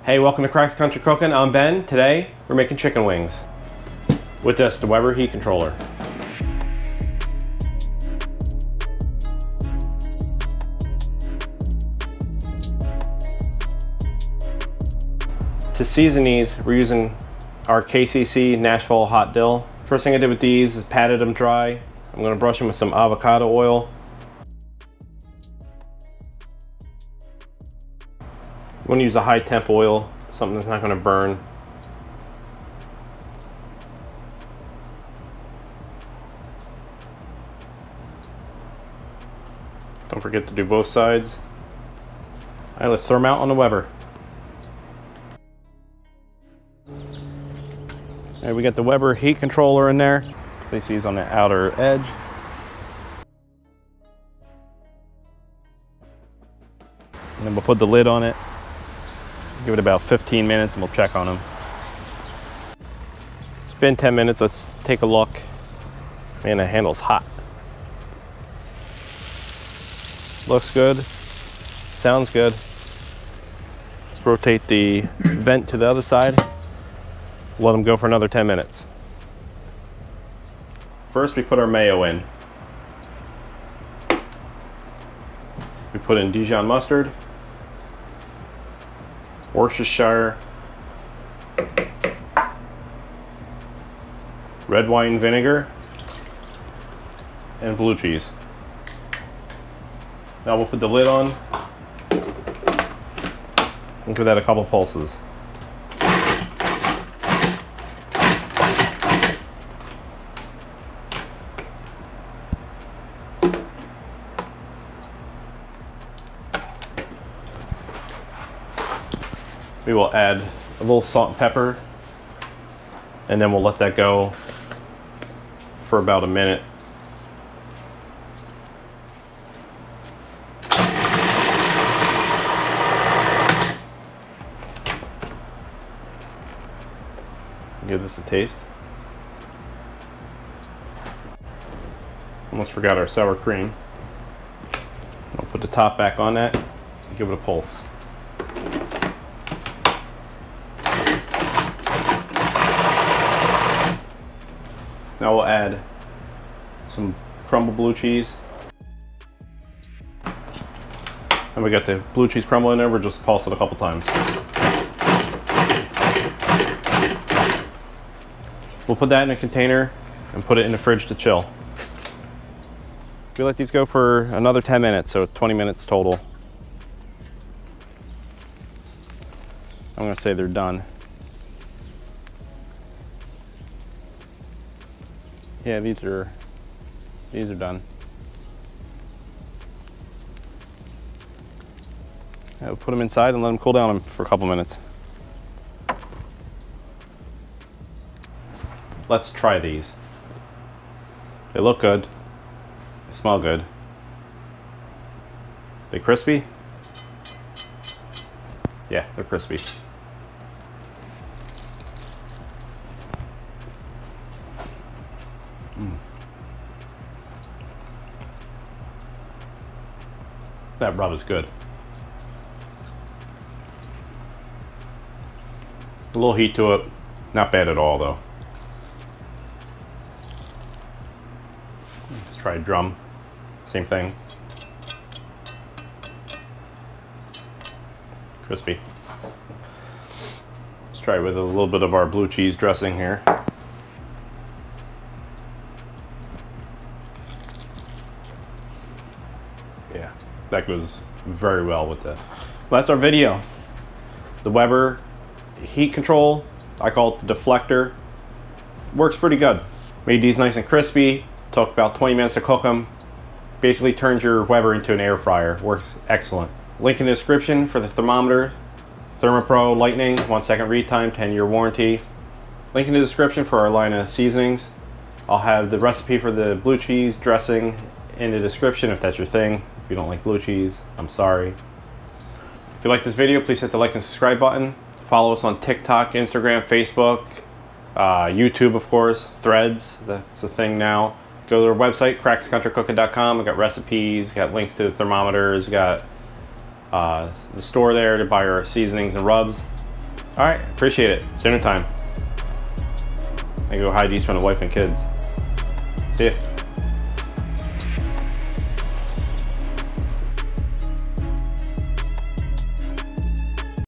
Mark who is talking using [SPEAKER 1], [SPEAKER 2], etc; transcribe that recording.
[SPEAKER 1] Hey, welcome to Cracks Country Cooking. I'm Ben. Today, we're making chicken wings with this, the Weber heat controller. To season these, we're using our KCC Nashville hot dill. First thing I did with these is patted them dry. I'm gonna brush them with some avocado oil. I'm gonna use a high temp oil, something that's not gonna burn. Don't forget to do both sides. All right, let's throw them out on the Weber. All right, we got the Weber heat controller in there. Place these on the outer edge. And then we'll put the lid on it. Give it about 15 minutes and we'll check on them. It's been 10 minutes, let's take a look. Man, the handle's hot. Looks good, sounds good. Let's rotate the vent to the other side. Let them go for another 10 minutes. First we put our mayo in. We put in Dijon mustard, Worcestershire, red wine vinegar, and blue cheese. Now we'll put the lid on and give that a couple pulses. We will add a little salt and pepper, and then we'll let that go for about a minute. Give this a taste. Almost forgot our sour cream. I'll put the top back on that and give it a pulse. Now we'll add some crumbled blue cheese. And we got the blue cheese crumble in there, we'll just pulse it a couple times. We'll put that in a container and put it in the fridge to chill. We let these go for another 10 minutes, so 20 minutes total. I'm gonna say they're done. Yeah, these are done. We'll put them inside and let them cool down for a couple minutes. Let's try these. They look good. They smell good. They crispy? Yeah, they're crispy. That rub is good. A little heat to it. Not bad at all though. Let's try drum. Same thing. Crispy. Let's try it with a little bit of our blue cheese dressing here. Yeah, that goes very well with that. Well, that's our video. The Weber heat control, I call it the deflector. Works pretty good. Made these nice and crispy. Took about 20 minutes to cook them. Basically turns your Weber into an air fryer. Works excellent. Link in the description for the thermometer. ThermoPro Lightning, 1 second read time, 10-year warranty. Link in the description for our line of seasonings. I'll have the recipe for the blue cheese dressing in the description if that's your thing. If you don't like blue cheese, I'm sorry. If you like this video, please hit the like and subscribe button. Follow us on TikTok, Instagram, Facebook, YouTube, of course, Threads, that's a thing now. Go to our website, crackscountrycooking.com. We got recipes, got links to the thermometers, got the store there to buy our seasonings and rubs. All right, appreciate it. It's dinner time. I go hide these from the wife and kids. See ya.